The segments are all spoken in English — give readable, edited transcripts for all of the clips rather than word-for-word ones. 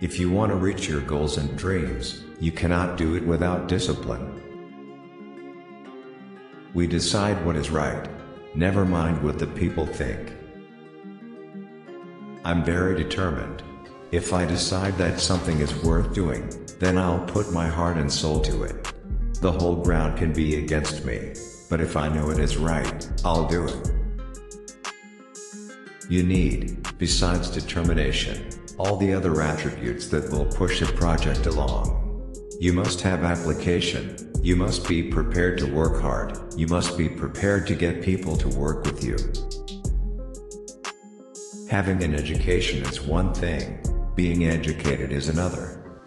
If you want to reach your goals and dreams, you cannot do it without discipline. We decide what is right. Never mind what the people think. I'm very determined. If I decide that something is worth doing, then I'll put my heart and soul to it. The whole ground can be against me, but if I know it is right, I'll do it. You need, besides determination, all the other attributes that will push a project along. You must have application, you must be prepared to work hard, you must be prepared to get people to work with you. Having an education is one thing, being educated is another.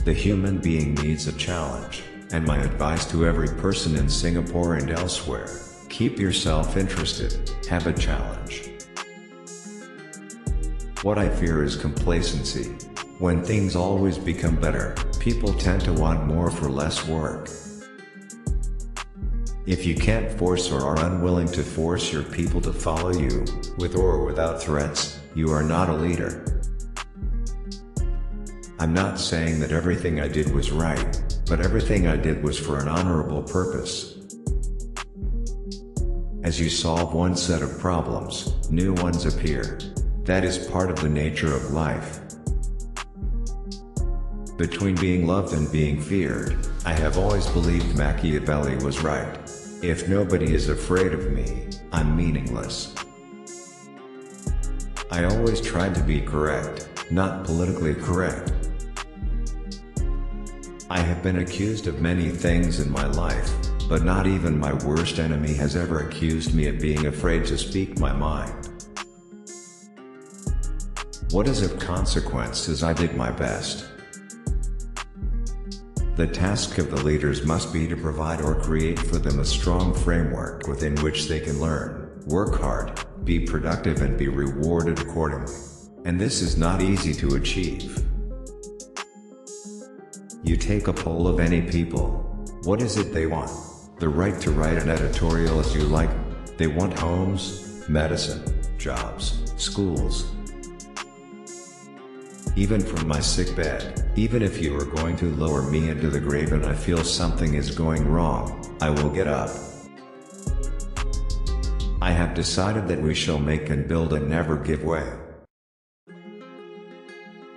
The human being needs a challenge, and my advice to every person in Singapore and elsewhere: keep yourself interested, have a challenge. What I fear is complacency. When things always become better, people tend to want more for less work. If you can't force or are unwilling to force your people to follow you, with or without threats, you are not a leader. I'm not saying that everything I did was right, but everything I did was for an honorable purpose. As you solve one set of problems, new ones appear. That is part of the nature of life. Between being loved and being feared, I have always believed Machiavelli was right. If nobody is afraid of me, I'm meaningless. I always tried to be correct, not politically correct. I have been accused of many things in my life, but not even my worst enemy has ever accused me of being afraid to speak my mind. What is of consequence is I did my best. The task of the leaders must be to provide or create for them a strong framework within which they can learn, work hard, be productive and be rewarded accordingly. And this is not easy to achieve. You take a poll of any people. What is it they want? The right to write an editorial as you like. They want homes, medicine, jobs, schools. Even from my sickbed, even if you are going to lower me into the grave and I feel something is going wrong, I will get up. I have decided that we shall make and build and never give way.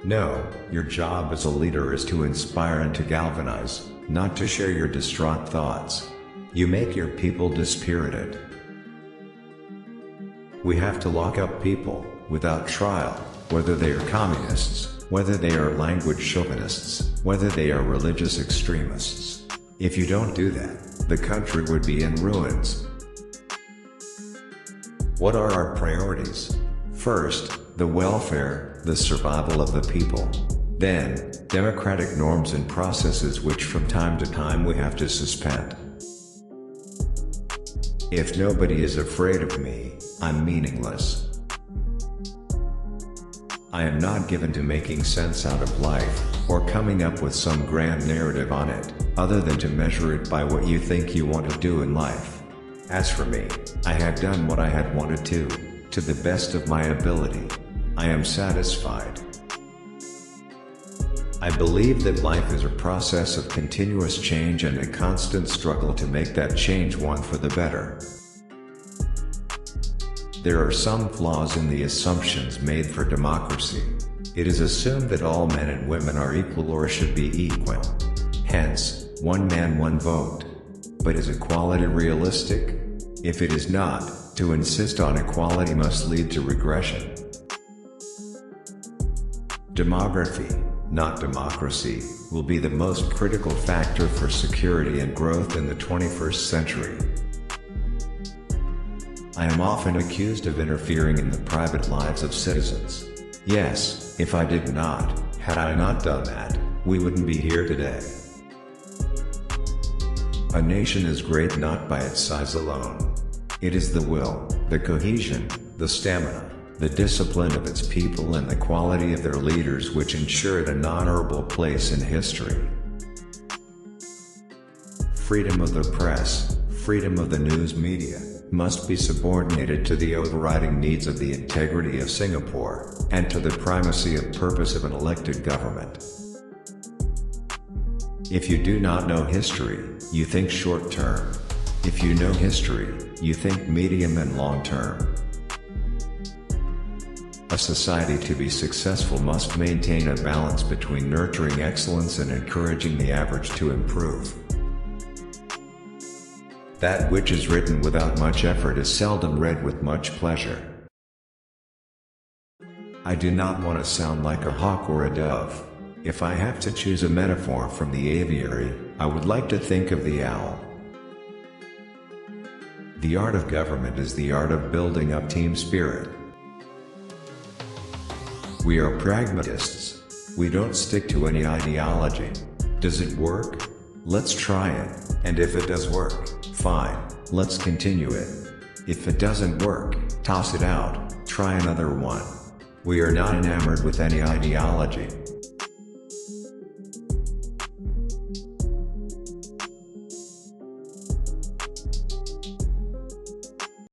No, your job as a leader is to inspire and to galvanize, not to share your distraught thoughts. You make your people dispirited. We have to lock up people, without trial, whether they are communists, whether they are language chauvinists, whether they are religious extremists. If you don't do that, the country would be in ruins. What are our priorities? First, the welfare, the survival of the people. Then, democratic norms and processes which from time to time we have to suspend. If nobody is afraid of me, I'm meaningless. I am not given to making sense out of life, or coming up with some grand narrative on it, other than to measure it by what you think you want to do in life. As for me, I had done what I had wanted to the best of my ability. I am satisfied. I believe that life is a process of continuous change and a constant struggle to make that change one for the better. There are some flaws in the assumptions made for democracy. It is assumed that all men and women are equal or should be equal. Hence, one man, one vote. But is equality realistic? If it is not, to insist on equality must lead to regression. Demography, not democracy, will be the most critical factor for security and growth in the 21st century. I am often accused of interfering in the private lives of citizens. Yes, if I did not, had I not done that, we wouldn't be here today. A nation is great not by its size alone. It is the will, the cohesion, the stamina, the discipline of its people and the quality of their leaders which ensure it an honorable place in history. Freedom of the press, freedom of the news media, must be subordinated to the overriding needs of the integrity of Singapore, and to the primacy of purpose of an elected government. If you do not know history, you think short term. If you know history, you think medium and long term. A society to be successful must maintain a balance between nurturing excellence and encouraging the average to improve. That which is written without much effort is seldom read with much pleasure. I do not want to sound like a hawk or a dove. If I have to choose a metaphor from the aviary, I would like to think of the owl. The art of government is the art of building up team spirit. We are pragmatists. We don't stick to any ideology. Does it work? Let's try it, and if it does work, fine, let's continue it. If it doesn't work, toss it out, try another one. We are not enamored with any ideology.